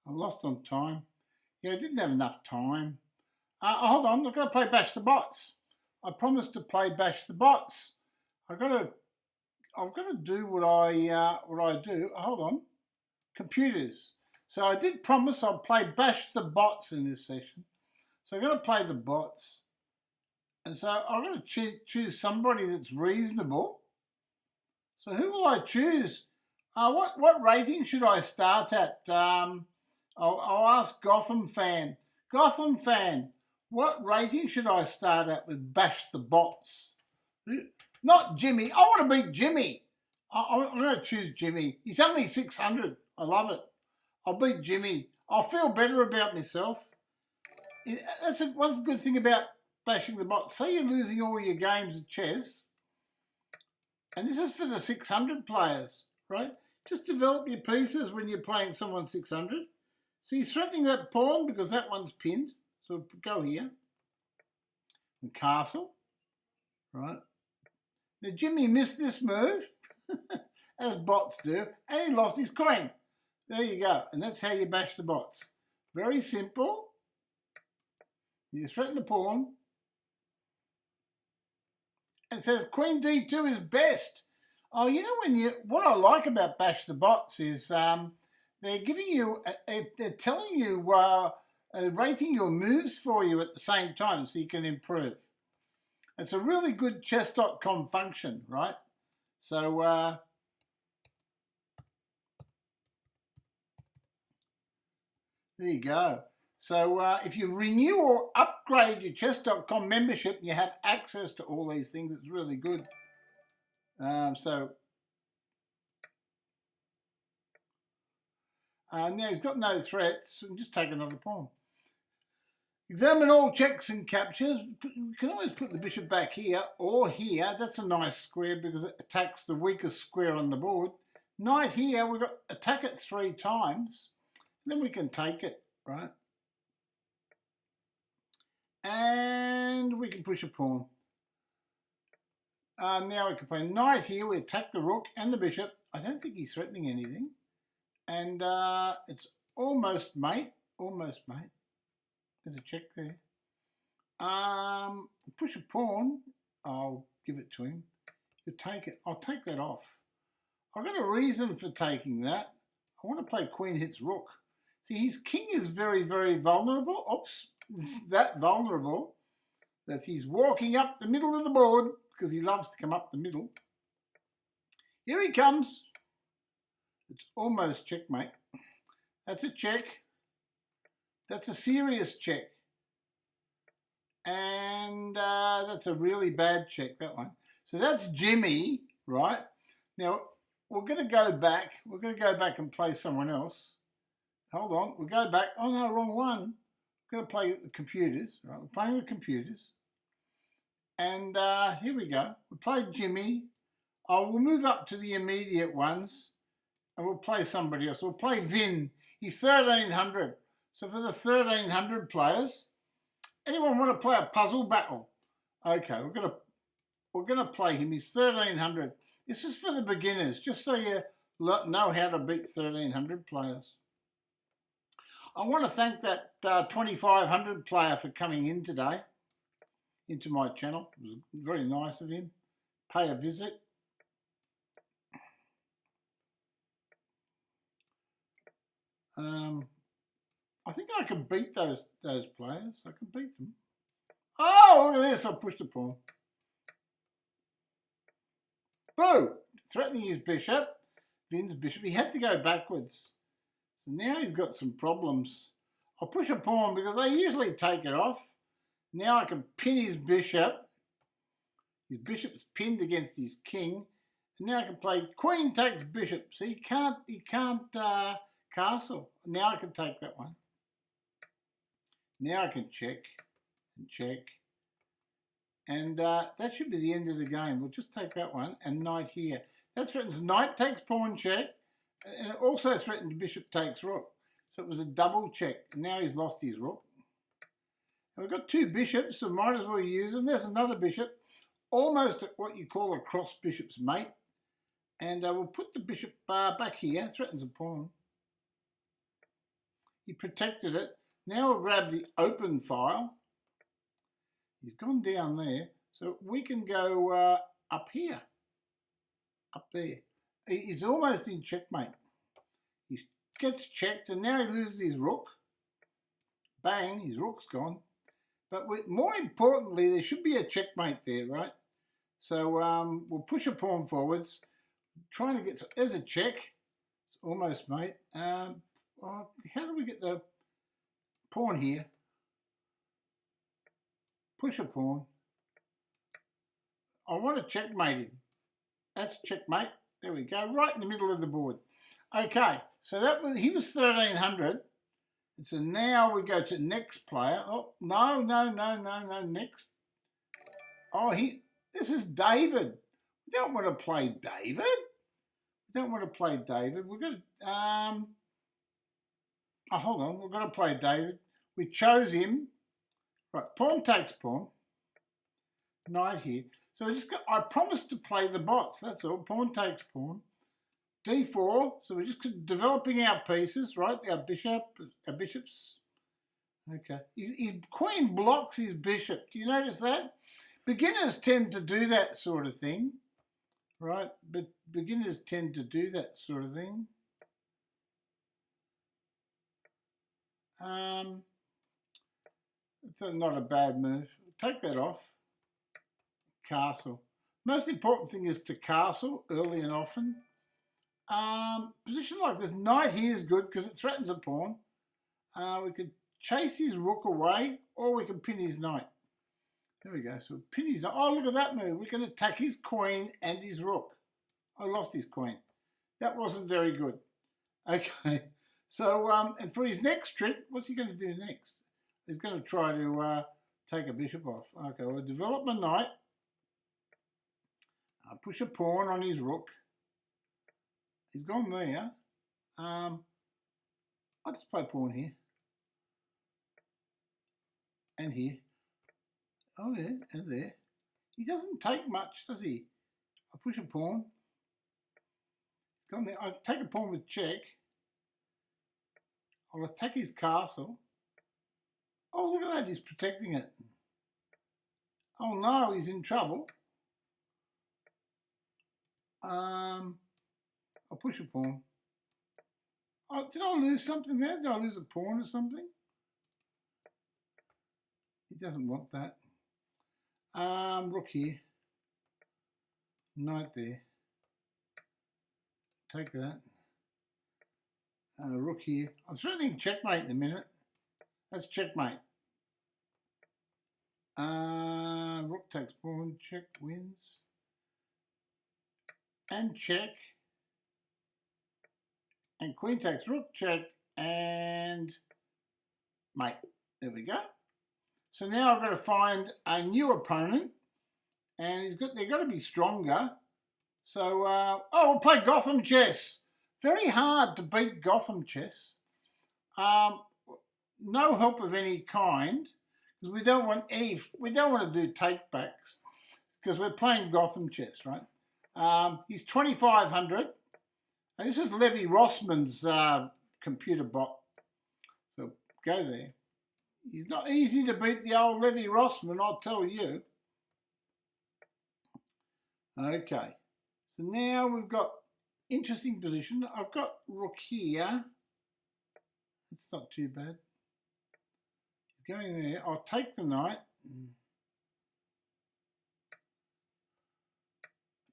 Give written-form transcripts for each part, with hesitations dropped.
I lost on time. Yeah, I didn't have enough time. Hold on, I've got to play Bash the Bots. I promised to play Bash the Bots. I've got to do what I do. Hold on, computers. So I did promise I'll play Bash the Bots in this session. So I'm going to play the bots, and so I'm going to choose somebody that's reasonable. So who will I choose? What rating should I start at? I'll ask Gotham fan. Gotham fan, what rating should I start at with Bash the Bots? Not Jimmy. I want to beat Jimmy. I'm going to choose Jimmy. He's only 600. I love it. I'll beat Jimmy. I'll feel better about myself. What's the good thing about bashing the bots? Say you're losing all your games of chess, and this is for the 600 players, right? Just develop your pieces when you're playing someone 600. So he's threatening that pawn because that one's pinned. So go here. And castle, right? Now Jimmy missed this move, as bots do, and he lost his queen. There you go. And that's how you bash the bots. Very simple. You threaten the pawn. And it says Queen D2 is best. Oh, you know what I like about Bash the Bots is they're giving you, they're telling you, rating your moves for you at the same time so you can improve. It's a really good chess.com function, right? So there you go. So if you renew or upgrade your chess.com membership, you have access to all these things. It's really good. Now he's got no threats. We can just take another pawn. Examine all checks and captures. You can always put the bishop back here or here. That's a nice square because it attacks the weakest square on the board. Knight here, we've got attack it 3 times. Then we can take it, right? And we can push a pawn. Now we can play knight here. We attack the rook and the bishop. I don't think he's threatening anything. And it's almost mate. Almost mate. There's a check there. Push a pawn. I'll give it to him. You take it. I'll take that off. I've got a reason for taking that. I want to play queen hits rook. See, his king is very, very vulnerable. Oops. It's that vulnerable that he's walking up the middle of the board because he loves to come up the middle. Here he comes. It's almost checkmate. That's a check. That's a serious check. And that's a really bad check, that one. So that's Jimmy, right? Now, we're going to go back. We're going to go back and play someone else. Hold on. We'll go back. Oh, no, wrong one. We're going to play the computers. Right? We're playing the computers. And here we go. We played Jimmy. We'll move up to the immediate ones. And we'll play somebody else. We'll play Vinh. He's 1,300. So for the 1,300 players, anyone want to play a puzzle battle? Okay, we're gonna play him. He's 1,300. This is for the beginners, just so you know how to beat 1,300 players. I want to thank that 2,500 player for coming in today into my channel. It was very nice of him. Pay a visit. I think I can beat those players. I can beat them. Oh, look at this. I pushed a pawn. Boo! Threatening his bishop. Vinh's bishop. He had to go backwards. So now he's got some problems. I'll push a pawn because they usually take it off. Now I can pin his bishop. His bishop's pinned against his king. And now I can play queen takes bishop. So he can't castle. Now I can take that one. Now I can check and check. And that should be the end of the game. We'll just take that one and knight here. That threatens knight takes pawn check. And it also threatened bishop takes rook. So it was a double check. And now he's lost his rook. And we've got 2 bishops, so might as well use them. There's another bishop. Almost at what you call a cross bishop's mate. And we'll put the bishop back here. Threatens a pawn. He protected it. Now we'll grab the open file. He's gone down there. So we can go up here. Up there. He's almost in checkmate. He gets checked and now he loses his rook. Bang, his rook's gone. But more importantly, there should be a checkmate there, right? So we'll push a pawn forwards. Trying to get, there's a check. It's almost mate. How do we get the pawn here? Push a pawn. I want to checkmate him. That's checkmate. There we go, right in the middle of the board. Okay, so he was 1300. And so now we go to next player. Oh, no, next. Oh, this is David. We don't want to play David. We don't want to play David. We're going to, hold on, we're going to play David. We chose him. Right, pawn takes pawn. Knight here. So I promised to play the bots, that's all. Pawn takes pawn. D4, so we're just developing our pieces, right? Our bishops. Okay. His queen blocks his bishop. Do you notice that? Beginners tend to do that sort of thing, right? But beginners tend to do that sort of thing. It's not a bad move. Take that off. Castle. Most important thing is to castle early and often. Position like this, knight here is good because it threatens a pawn. We could chase his rook away or we can pin his knight. There we go. So pin his knight. Oh, look at that move. We can attack his queen and his rook. I lost his queen. That wasn't very good. Okay. So, and for his next trick, what's he going to do next? He's going to try to take a bishop off. Okay, we'll develop my knight. Push a pawn on his rook. He's gone there. I'll just play pawn here. And here. Oh yeah, and there. He doesn't take much, does he? I push a pawn. He's gone there. I take a pawn with check. I'll attack his castle. Oh, look at that, he's protecting it. Oh no, he's in trouble. I'll push a pawn. Oh, did I lose something there? Did I lose a pawn or something? He doesn't want that. Rook here. Knight there. Take that. Rook here. I'm threatening checkmate in a minute. That's checkmate. Rook takes pawn. Check wins. And check. And queen takes rook, check, and mate. There we go. So now I've got to find a new opponent, and they've got to be stronger. So, we'll play Gotham chess. Very hard to beat Gotham chess. No help of any kind, because we don't want to do take backs, because we're playing Gotham chess, right? He's 2,500. And this is Levy Rossman's computer bot. So go there. He's not easy to beat the old Levy Rossman, I'll tell you. Okay. So now we've got interesting position. I've got rook here. It's not too bad. Going there. I'll take the knight.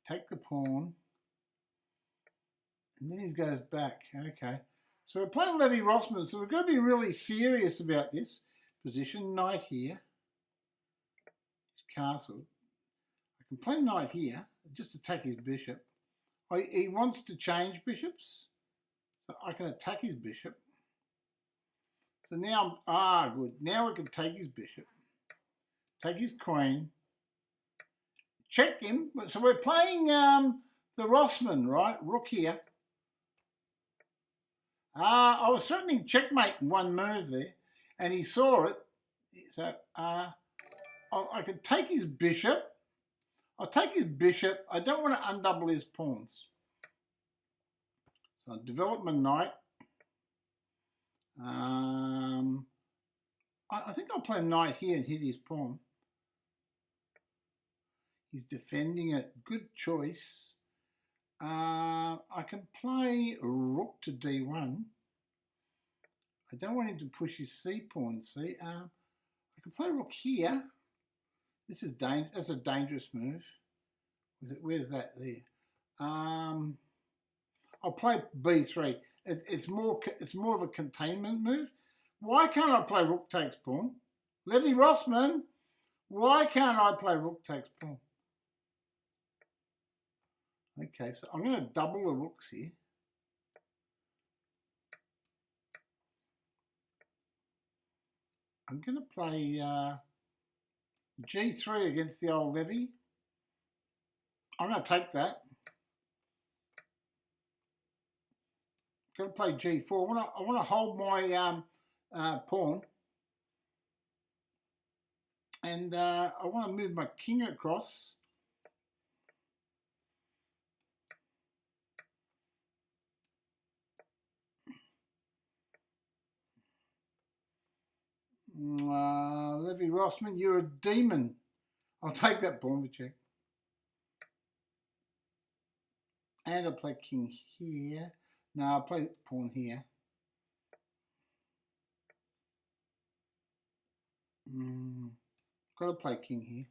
Take the pawn. And then he goes back. Okay. So we're playing Levy Rossman, so we've got to be really serious about this position. Knight here. Castle. I can play knight here, just attack his bishop. He wants to change bishops, so I can attack his bishop. So now, good. Now we can take his bishop, take his queen, check him. So we're playing the Rossman, right? Rook here. I was threatening checkmate in one move there, and he saw it. So I could take his bishop. I'll take his bishop. I don't want to undouble his pawns. So I'll develop my knight. I think I'll play knight here and hit his pawn. He's defending it. Good choice. I can play rook to d1. I don't want him to push his c pawn, see? I can play rook here. This is that's a dangerous move. Where's that there? I'll play b3. It's more of a containment move. Why can't I play rook takes pawn? Levy Rossman, why can't I play rook takes pawn? Okay, so I'm going to double the rooks here. I'm going to play g3 against the old Levy. I'm going to take that. I'm going to play g4. I want to hold my pawn. And I want to move my king across. Levy Rossman, you're a demon. I'll take that pawn with you. And I'll play king here. No, I'll play pawn here. Got to play king here.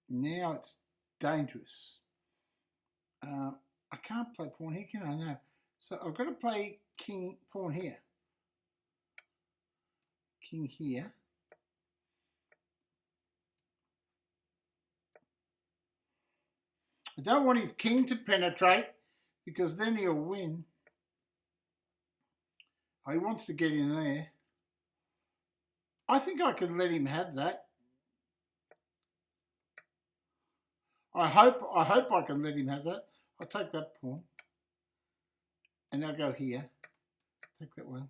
Now it's dangerous. I can't play pawn here, can I? No. So I've got to play king, pawn here. King here. I don't want his king to penetrate because then he'll win. Oh, he wants to get in there. I think I can let him have that. I hope I can let him have that. I'll take that pawn. And I'll go here. Take that one.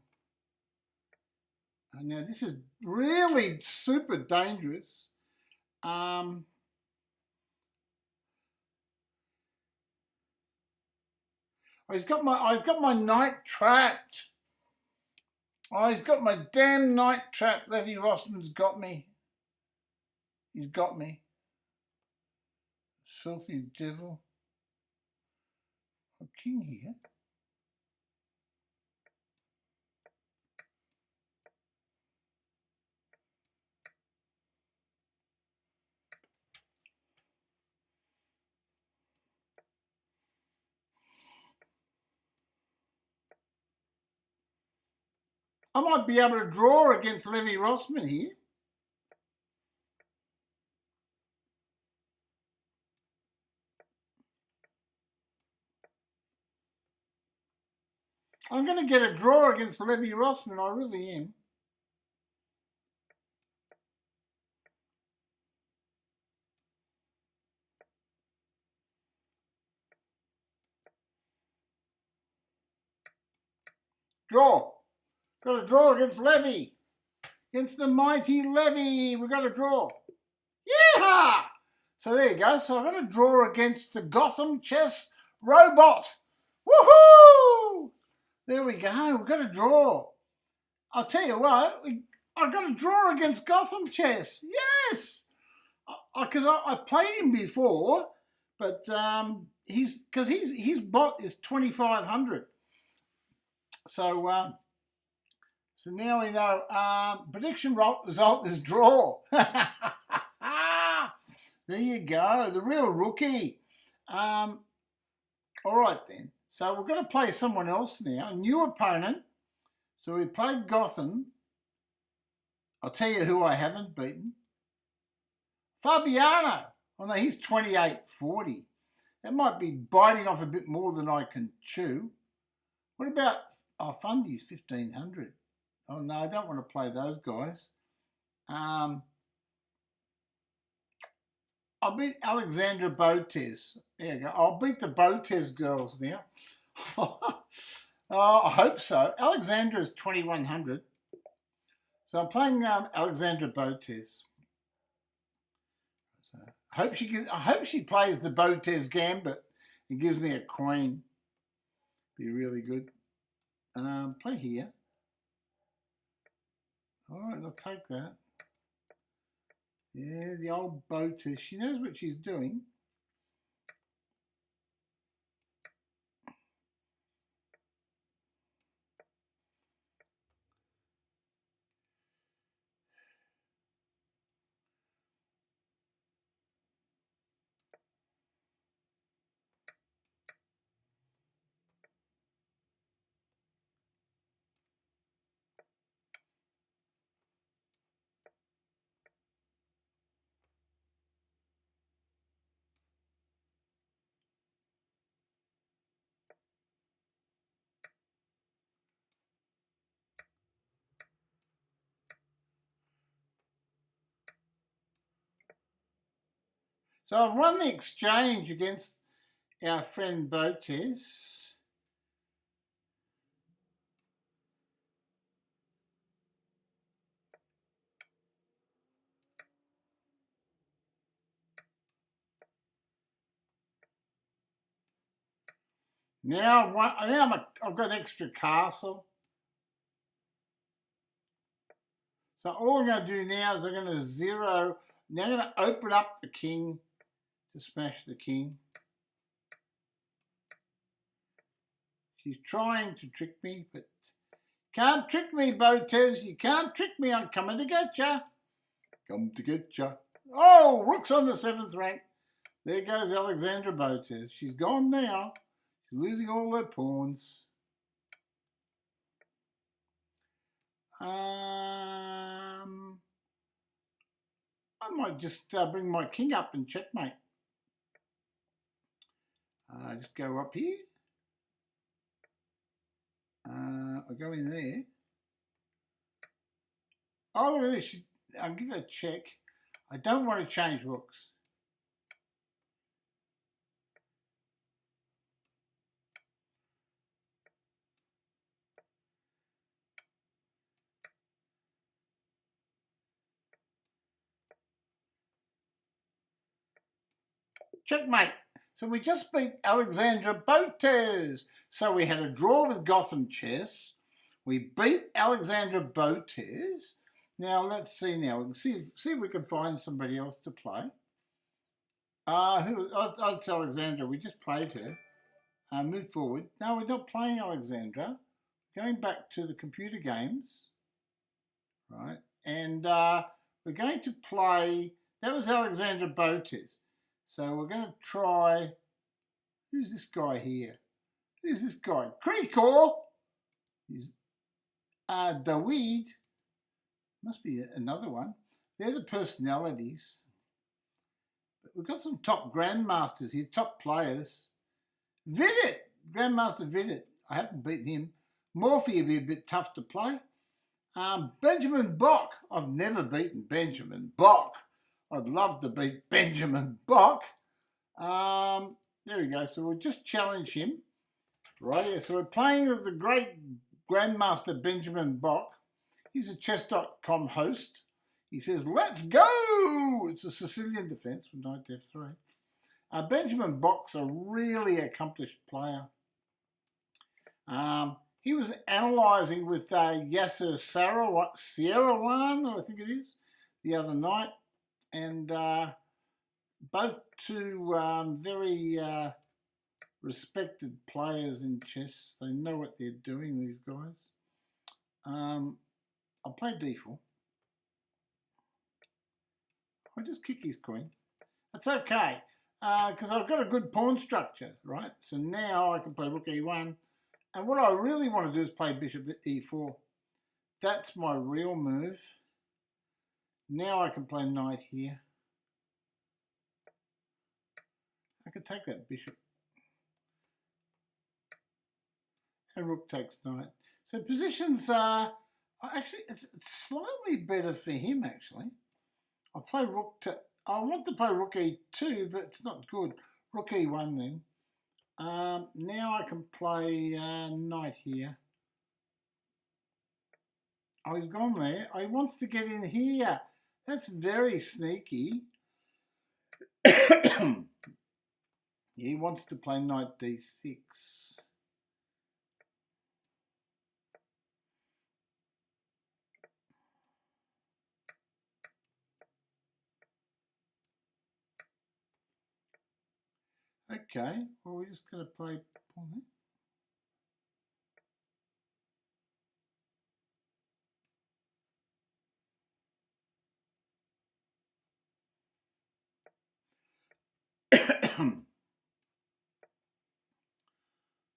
Now this is really super dangerous. Oh, he's got my knight trapped. Oh, he's got my damn knight trapped. Levy Rossman's got me. He's got me. Filthy devil. A king here. I might be able to draw against Levy Rossman here. I'm going to get a draw against Levy Rossman, I really am. Draw. Got to draw against Levy. Against the mighty Levy. We've got to draw. Yeehaw! So there you go. So I've got to draw against the Gotham chess robot. Woohoo! There we go. We've got to draw. I'll tell you what. I've got to draw against Gotham chess. Yes! Because I played him before, but his bot is 2,500. So so now we know. Prediction result is draw. There you go, the real rookie. All right then. So we're going to play someone else now, a new opponent. So we played Gotham. I'll tell you who I haven't beaten. Fabiano. Oh no, he's 2840. That might be biting off a bit more than I can chew. What about Fundy's 1500? Oh no, I don't want to play those guys. I'll beat Alexandra Botez. There you go. I'll beat the Botez girls now. I hope so. Alexandra's 2100. So I'm playing Alexandra Botez. So I hope she plays the Botez Gambit and gives me a queen. Be really good. Play here. All right, I'll take that. Yeah, the old boater. She knows what she's doing. So I've won the exchange against our friend Botes. Now I've got an extra castle. So all I'm going to do now is I'm going to zero. Now I'm going to open up the king to smash the king. She's trying to trick me, but can't trick me, Botes. You can't trick me. I'm coming to get ya. Come to get ya. Oh, rook's on the 7th rank. There goes Alexandra Botes. She's gone now. She's losing all her pawns. I might just bring my king up and checkmate. Just go up here. I'll go in there. Oh, look at this. I'll give it a check. I don't want to change rooks. Checkmate. So we just beat Alexandra Botes. So we had a draw with Gotham chess. We beat Alexandra Botes. Now let's see. Now we can see if we can find somebody else to play. It's Alexandra. We just played her. Move forward. No, we're not playing Alexandra. Going back to the computer games, right? And we're going to play. That was Alexandra Botes. So we're going to try. Who's this guy here? Who's this guy? Krikor. He's David. Must be another one. They're the personalities. But we've got some top grandmasters here, top players. Vidit, Grandmaster Vidit. I haven't beaten him. Morphy would be a bit tough to play. Benjamin Bock. I've never beaten Benjamin Bock. I'd love to beat Benjamin Bock. There we go. So we'll just challenge him. Right here. So we're playing with the great Grandmaster Benjamin Bock. He's a chess.com host. He says, let's go! It's a Sicilian defence from knight to f3. Benjamin Bock's a really accomplished player. He was analysing with Yasser Sierrawan, I think it is, the other night. And both two very respected players in chess. They know what they're doing, these guys. I'll play d4. I'll just kick his queen. That's okay, because I've got a good pawn structure, right? So now I can play rook e1. And what I really want to do is play bishop e4. That's my real move. Now I can play knight here. I can take that bishop. And rook takes knight. So positions are... Actually, it's slightly better for him, actually. I'll play rook to... I want to play rook e2, but it's not good. Rook e1 then. Now I can play knight here. Oh, he's gone there. Oh, he wants to get in here. That's very sneaky. He wants to play knight d6. Okay, well, we're just going to play pawn there.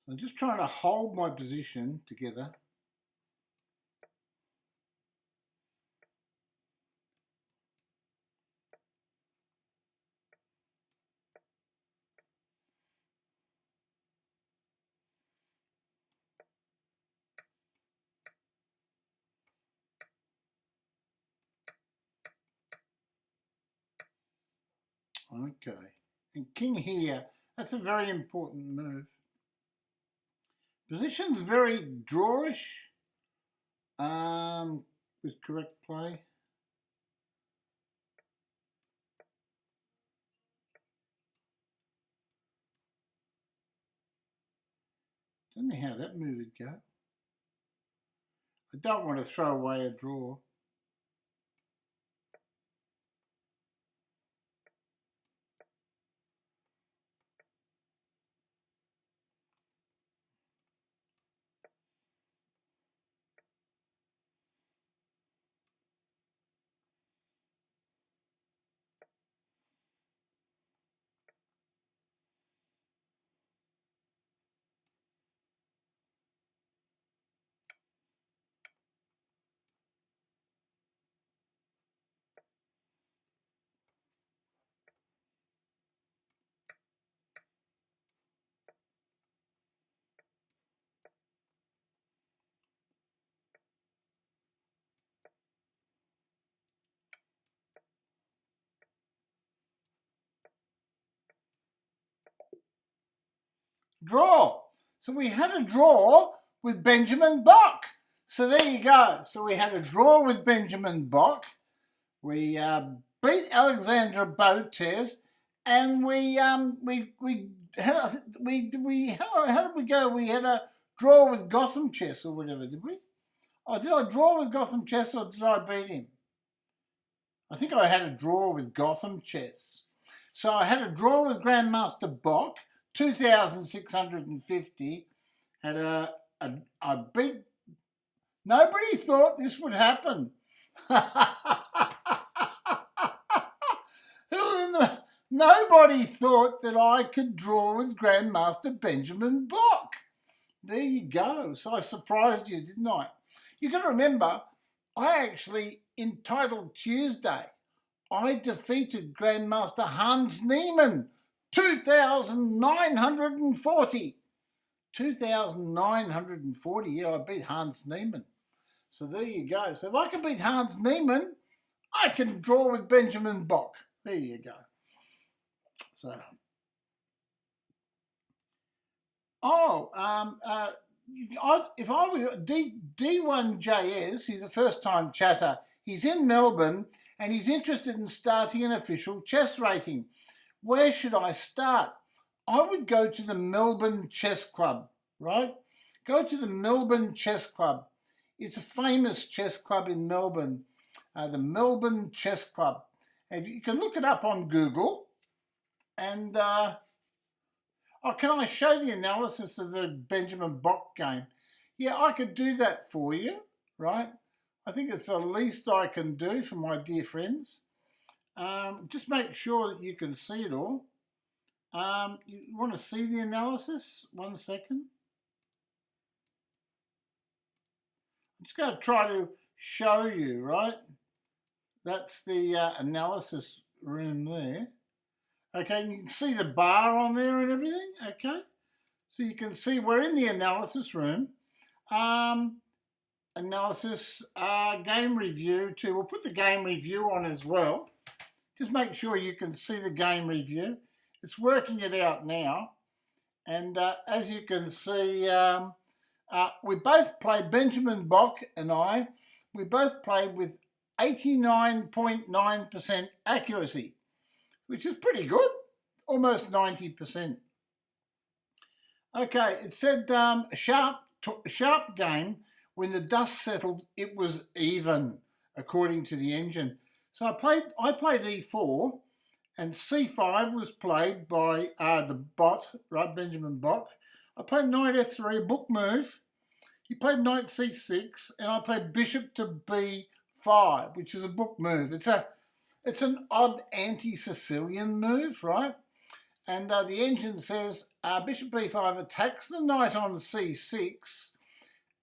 I'm just trying to hold my position together. Okay, and king here, that's a very important move. Position's very drawish with correct play. Don't know how that move would go. I don't want to throw away a draw. Draw. So we had a draw with Benjamin Bock. So there you go. So we had a draw with Benjamin Bock. We beat Alexandra Botes, and how did we go? We had a draw with Gotham Chess or whatever, did we? Oh, did I draw with Gotham Chess or did I beat him? I think I had a draw with Gotham Chess. So I had a draw with Grandmaster Bock, 2,650. Had a big. Nobody thought this would happen. Nobody thought that I could draw with Grandmaster Benjamin Bock. There you go. So I surprised you, didn't I? You got to remember, I actually, in Title Tuesday, I defeated Grandmaster Hans Niemann, 2,940. 2,940, yeah, I beat Hans Niemann. So there you go. So if I can beat Hans Niemann, I can draw with Benjamin Bock. There you go. So, if I were D1JS, he's a first-time chatter. He's in Melbourne and he's interested in starting an official chess rating. Where should I start? I would go to the Melbourne Chess Club, right? Go to the Melbourne Chess Club. It's a famous chess club in Melbourne, the Melbourne Chess Club. And you can look it up on Google. And, can I show the analysis of the Benjamin Bock game? Yeah, I could do that for you, right? I think it's the least I can do for my dear friends. Just make sure that you can see it all. You want to see the analysis? 1 second. I'm just going to try to show you, right? That's the analysis room there. Okay, you can see the bar on there and everything, okay? So you can see we're in the analysis room. Analysis, game review too. We'll put the game review on as well. Just make sure you can see the game review. It's working it out now. And as you can see, we both played, Benjamin Bock and I, we both played with 89.9% accuracy, which is pretty good, almost 90%. Okay, it said sharp game. When the dust settled, it was even, according to the engine. So I played e4, and c5 was played by the bot, right, Benjamin Bot. I played knight f3, a book move. He played knight c6, and I played bishop to b5, which is a book move. It's an odd anti-Sicilian move, right? And the engine says bishop b5 attacks the knight on c6,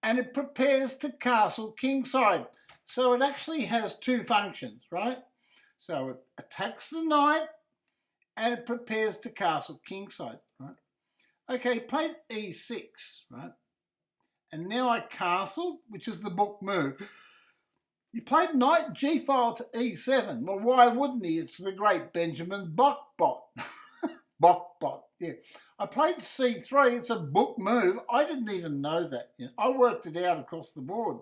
and it prepares to castle kingside. So it actually has two functions, right? So it attacks the knight and it prepares to castle kingside, right? Okay, he played e6, right? And now I castled, which is the book move. He played knight g-file to e7. Well, why wouldn't he? It's the great Benjamin Bot. Bot, yeah. I played c3. It's a book move. I didn't even know that. I worked it out across the board.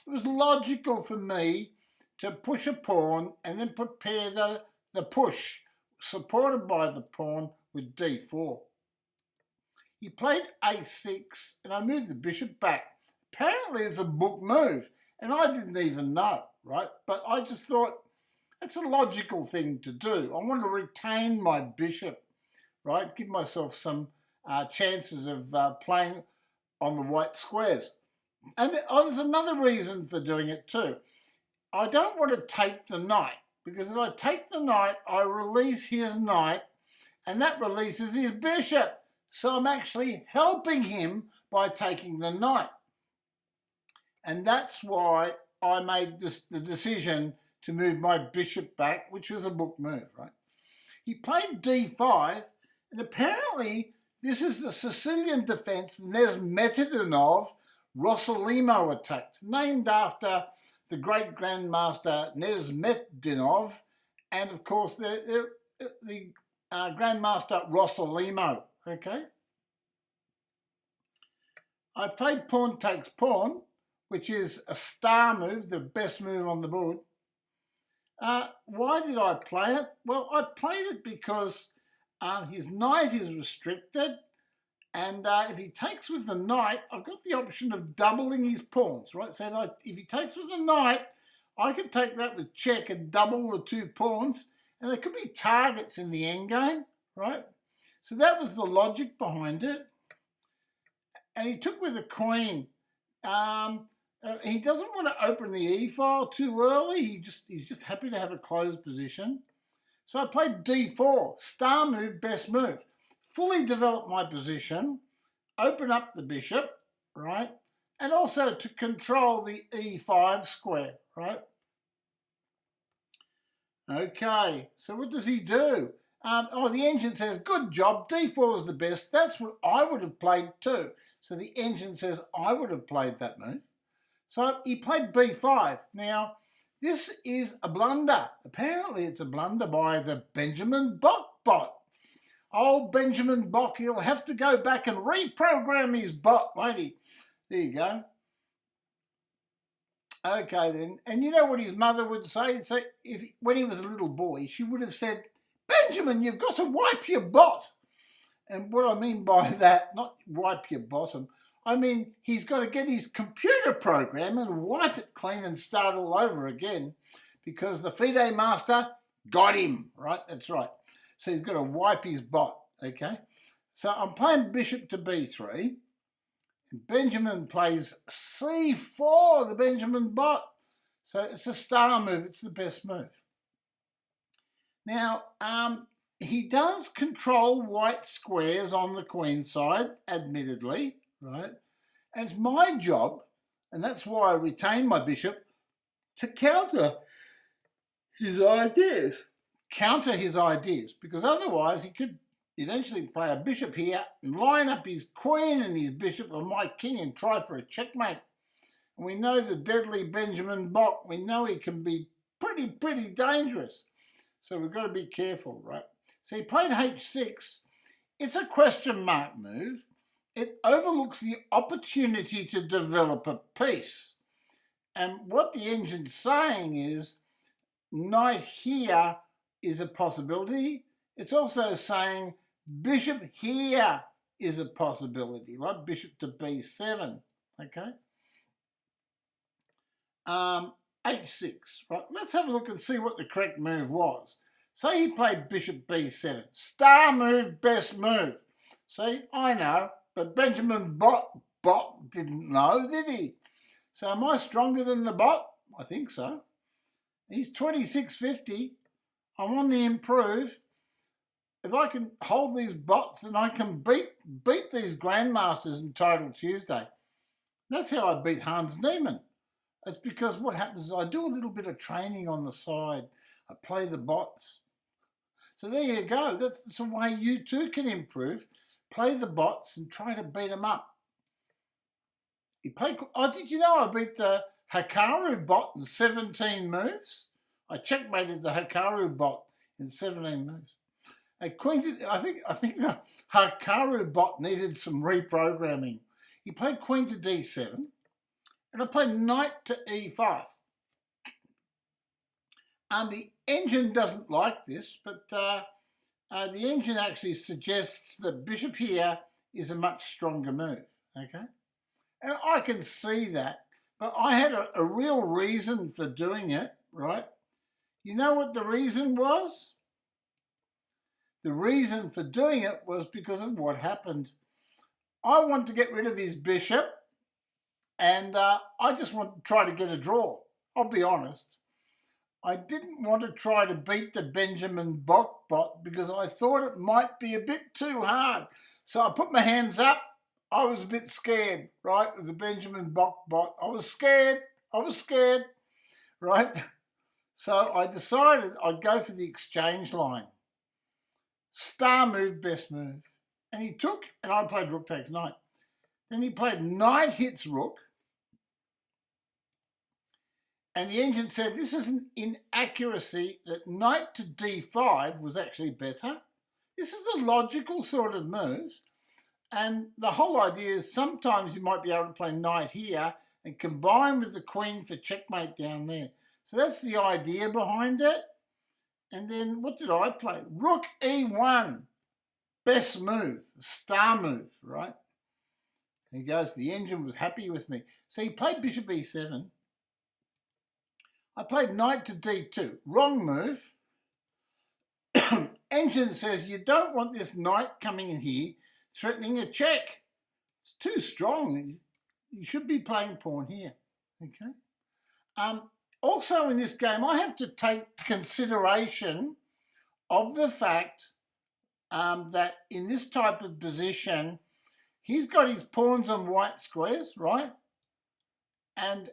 It was logical for me to push a pawn and then prepare the push, supported by the pawn with d4. He played a6, and I moved the bishop back. Apparently it's a book move, and I didn't even know, right? But I just thought it's a logical thing to do. I want to retain my bishop, right? Give myself some chances of playing on the white squares. And there's another reason for doing it too. I don't want to take the knight, because if I take the knight, I release his knight, and that releases his bishop. So I'm actually helping him by taking the knight. And that's why I made the decision to move my bishop back, which was a book move, right? He played d5, and apparently this is the Sicilian defense Nesmetidinov Rossolimo attacked, named after the great Grandmaster Nesmetidinov, and of course the Grandmaster Rossolimo. Okay. I played pawn takes pawn, which is a star move, the best move on the board. Why did I play it? Well, I played it because his knight is restricted, and if he takes with the knight, I've got the option of doubling his pawns, right? So if he takes with the knight, I could take that with check and double the two pawns, and there could be targets in the endgame, right? So that was the logic behind it. And he took with a queen. He doesn't want to open the e-file too early. He's just happy to have a closed position. So I played d4, star move, best move. Fully develop my position, open up the bishop, right? And also to control the e5 square, right? Okay, so what does he do? The engine says, good job, d4 is the best. That's what I would have played too. So the engine says I would have played that move. So he played b5. Now, this is a blunder. Apparently it's a blunder by the Benjamin Bot. Old Benjamin Bot, he'll have to go back and reprogram his bot, won't he? There you go. Okay then, and you know what his mother would say? So when he was a little boy, she would have said, Benjamin, you've got to wipe your bot. And what I mean by that, not wipe your bottom, I mean he's got to get his computer program and wipe it clean and start all over again, because the FIDE master got him, right? That's right. So he's got to wipe his bot, okay? So I'm playing bishop to b3. And Benjamin plays c4, the Benjamin Bot. So it's a star move. It's the best move. Now, he does control white squares on the queen side, admittedly, right? And it's my job, and that's why I retain my bishop, to counter his ideas. Because otherwise he could eventually play a bishop here and line up his queen and his bishop on my king and try for a checkmate. And we know the deadly Benjamin Bot. We know he can be pretty dangerous. So we've got to be careful, right? So he played h6. It's a question mark move. It overlooks the opportunity to develop a piece. And what the engine's saying is knight here is a possibility. It's also saying bishop here is a possibility, right? Bishop to b7, okay? h6, right? Let's have a look and see what the correct move was. Say he played bishop b7. Star move, best move. See, I know, but Benjamin Bot didn't know, did he? So am I stronger than the bot? I think so. He's 26.50. I'm on the improve. If I can hold these bots, then I can beat these grandmasters in Total Tuesday. That's how I beat Hans Niemann. It's because what happens is I do a little bit of training on the side. I play the bots. So there you go. That's a way you too can improve. Play the bots and try to beat them up. Did you know I beat the Hikaru bot in 17 moves? I checkmated the Hikaru bot in 17 moves. I think the Hikaru bot needed some reprogramming. He played queen to d7, and I played knight to e5. The engine doesn't like this, but the engine actually suggests that bishop here is a much stronger move, okay? And I can see that, but I had a real reason for doing it, right? You know what the reason was? The reason for doing it was because of what happened. I want to get rid of his bishop, and I just want to try to get a draw. I'll be honest. I didn't want to try to beat the Benjamin Bot because I thought it might be a bit too hard. So I put my hands up. I was a bit scared, right, with the Benjamin Bot. I was scared, right? So I decided I'd go for the exchange line. Star move, best move. And he took, and I played rook takes knight. Then he played knight hits rook. And the engine said this is an inaccuracy, that knight to d5 was actually better. This is a logical sort of move. And the whole idea is sometimes you might be able to play knight here and combine with the queen for checkmate down there. So that's the idea behind it. And then what did I play? Rook e1. Best move. Star move, right? He goes, the engine was happy with me. So he played bishop e7. I played knight to d2. Wrong move. Engine says you don't want this knight coming in here threatening a check. It's too strong. You should be playing pawn here. Okay. Also in this game, I have to take consideration of the fact that in this type of position, he's got his pawns on white squares, right? And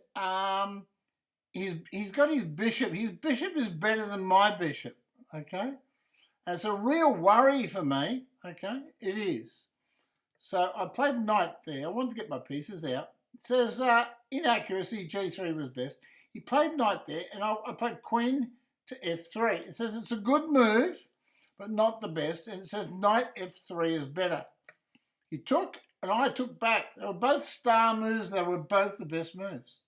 he's got his bishop. His bishop is better than my bishop, okay? It's a real worry for me, okay? It is. So I played knight there. I wanted to get my pieces out. It says inaccuracy, g3 was best. He played knight there, and I played queen to f3. It says it's a good move, but not the best. And it says knight f3 is better. He took, and I took back. They were both star moves. They were both the best moves.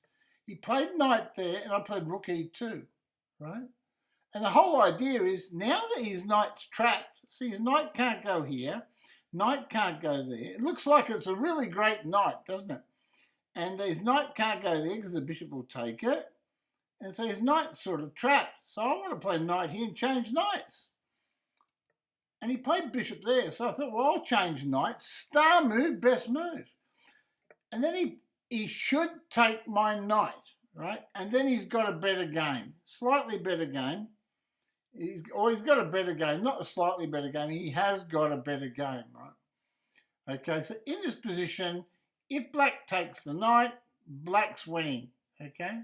He played knight there, and I played rook e2, right? And the whole idea is now that his knight's trapped, see, his knight can't go here, knight can't go there. It looks like it's a really great knight, doesn't it? And his knight can't go there because the bishop will take it. And so his knight's sort of trapped. So I want to play knight here and change knights. And he played bishop there. So I thought, well, I'll change knights. Star move, best move. And then he should take my knight, right? And then he's got a better game, slightly better game. He's got a better game, not a slightly better game. He has got a better game, right? Okay, so in this position, if black takes the knight, black's winning, okay?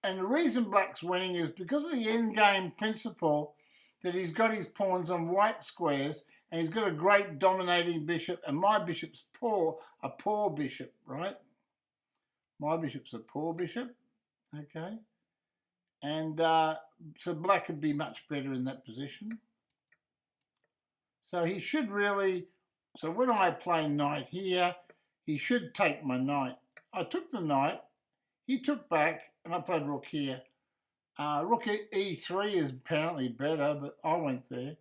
And the reason black's winning is because of the endgame principle that he's got his pawns on white squares and he's got a great dominating bishop, and my bishop's a poor bishop, right? My bishop's a poor bishop, okay? And so black could be much better in that position. So he should really, so when I play knight here, he should take my knight. I took the knight, he took back, and I played rook here. Rook e3 is apparently better, but I went there.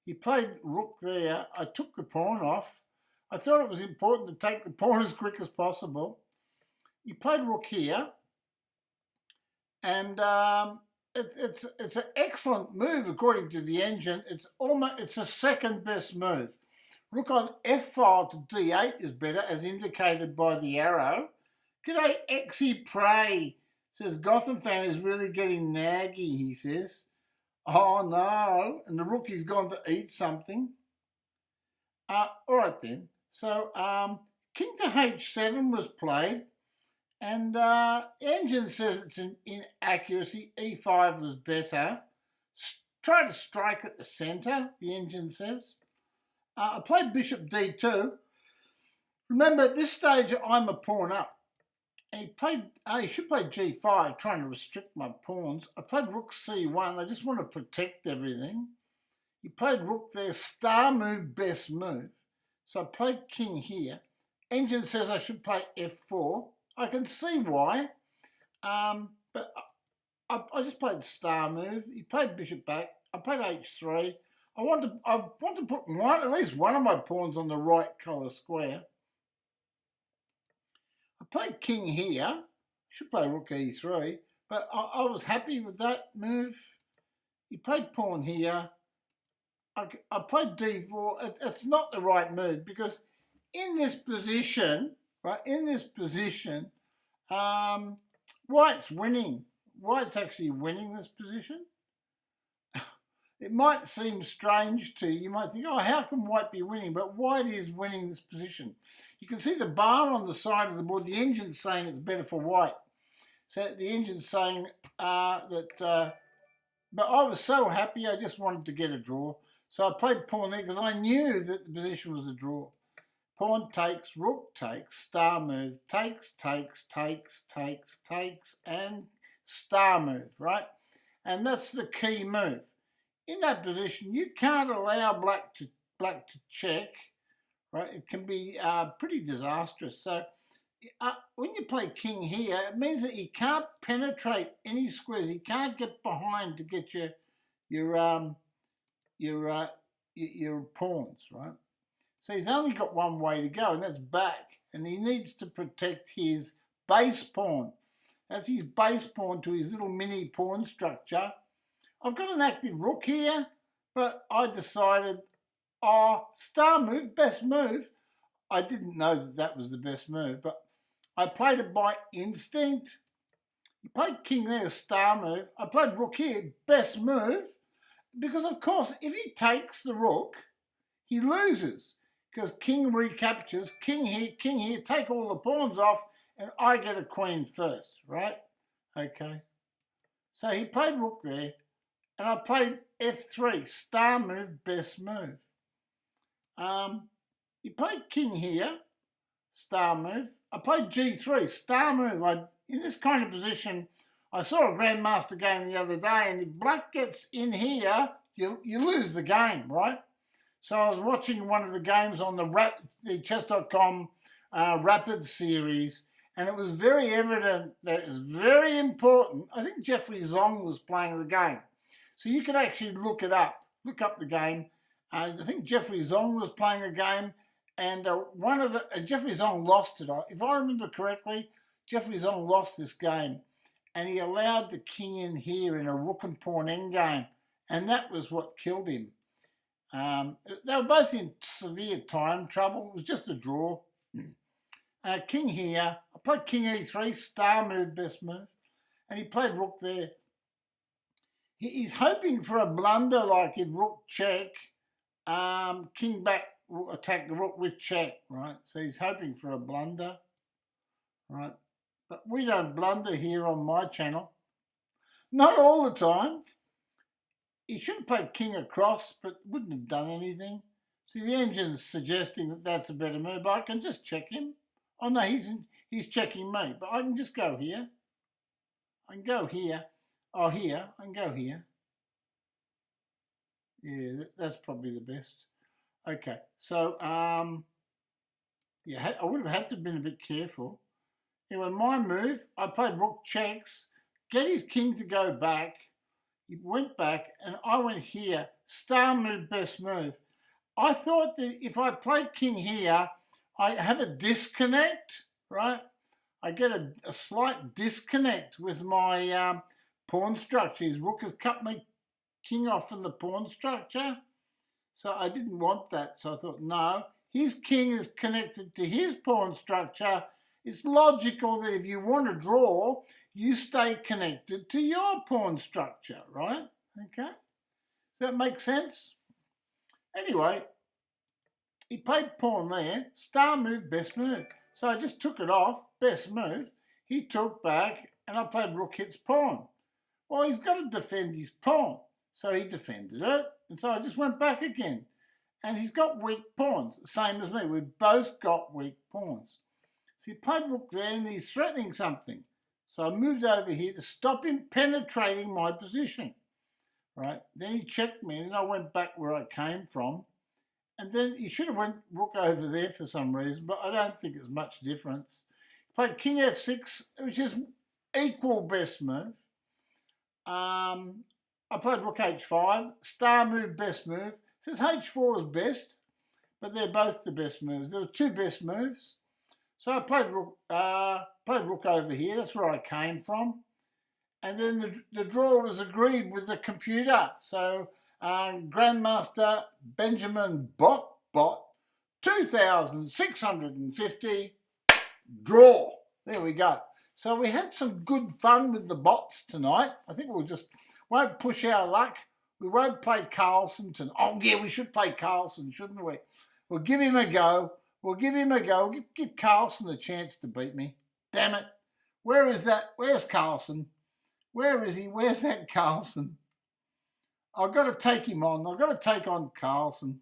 He played rook there. I took the pawn off. I thought it was important to take the pawn as quick as possible. He played rook here. And it's an excellent move according to the engine. It's the second best move. Rook on f5 to d8 is better, as indicated by the arrow. G'day, Exy Prey. Says Gotham fan is really getting naggy, he says. Oh no, and the rookie's gone to eat something. All right then. So king to h7 was played, and engine says it's an inaccuracy. e5 was better. Try to strike at the centre, the engine says. I played bishop d2. Remember, at this stage, I'm a pawn up. He should play g5, trying to restrict my pawns. I played rook c1. I just want to protect everything. He played rook there, star move, best move. So I played king here. Engine says I should play f4. I can see why, but I just played star move. He played bishop back. I played h3. I want to put at least one of my pawns on the right colour square. I played king here. Should play rook e3, but I was happy with that move. He played pawn here. I played d4. It's not the right move because in this position, right, White's winning. White's actually winning this position. It might seem strange to you. You might think, oh, how can White be winning? But White is winning this position. You can see the bar on the side of the board. The engine's saying it's better for White. So the engine's saying but I was so happy I just wanted to get a draw. So I played pawn there because I knew that the position was a draw. Pawn takes, rook takes, star move, takes, and star move, right? And that's the key move. In that position, you can't allow black to check, right? It can be pretty disastrous. So when you play king here, it means that he can't penetrate any squares. He can't get behind to get your pawns, right? So he's only got one way to go, and that's back. And he needs to protect his base pawn. That's his base pawn to his little mini pawn structure. I've got an active rook here, but I decided, star move, best move. I didn't know that that was the best move, but I played it by instinct. He played king there, star move. I played rook here, best move, because of course, if he takes the rook, he loses, because king recaptures, king here, take all the pawns off, and I get a queen first, right? Okay. So he played rook there, and I played f3, star move, best move. He played king here, star move. I played g3, star move. In this kind of position, I saw a Grandmaster game the other day, and if black gets in here, you lose the game, right? So I was watching one of the games on the chess.com Rapid series, and it was very evident that it was very important. I think Jeffrey Zong was playing the game. So you can actually look it up, look up the game. I think Jeffrey Zong was playing a game, and Jeffrey Zong lost it. If I remember correctly, Jeffrey Zong lost this game, and he allowed the king in here in a rook and pawn endgame, and that was what killed him. They were both in severe time trouble. It was just a draw. King here. I played king e3, star move, best move, and he played rook there. He's hoping for a blunder, like if rook check, king back, attack the rook with check, right? So he's hoping for a blunder, right? But we don't blunder here on my channel. Not all the time. He should have played king across, but wouldn't have done anything. See, the engine's suggesting that that's a better move, but I can just check him. Oh, no, he's checking me, but I can just go here. I can go here. Oh, here. I can go here. Yeah, that's probably the best. Okay, so, yeah, I would have had to have been a bit careful. Anyway, my move, I played rook checks, get his king to go back. He went back, and I went here. Star move, best move. I thought that if I played king here, I have a disconnect, right? I get a slight disconnect with my pawn structure. His rook has cut my king off from the pawn structure. So I didn't want that. So I thought, no, his king is connected to his pawn structure. It's logical that if you want to draw, you stay connected to your pawn structure, right? Okay. Does that make sense? Anyway, he played pawn there. Star move, best move. So I just took it off, best move. He took back, and I played rook hits pawn. Well, he's got to defend his pawn. So he defended it, and so I just went back again. And he's got weak pawns, same as me. We've both got weak pawns. So he played rook there, and he's threatening something. So I moved over here to stop him penetrating my position. Right? Then he checked me, and then I went back where I came from. And then he should have went rook over there for some reason, but I don't think there's much difference. He played king f6, which is equal best move. I played rook h5, star move, best move. It says h4 is best, but they're both the best moves. There were two best moves. So I played rook over here. That's where I came from. And then the draw was agreed with the computer. So Grandmaster Benjamin Bot 2,650 draw. There we go. So we had some good fun with the bots tonight. I think won't push our luck. We won't play Carlson tonight. Oh yeah, we should play Carlson, shouldn't we? We'll give him a go. We'll give Carlson a chance to beat me. Damn it. Where is that? Where's Carlson? Where is he? Where's that Carlson? I've got to take him on. I've got to take on Carlson.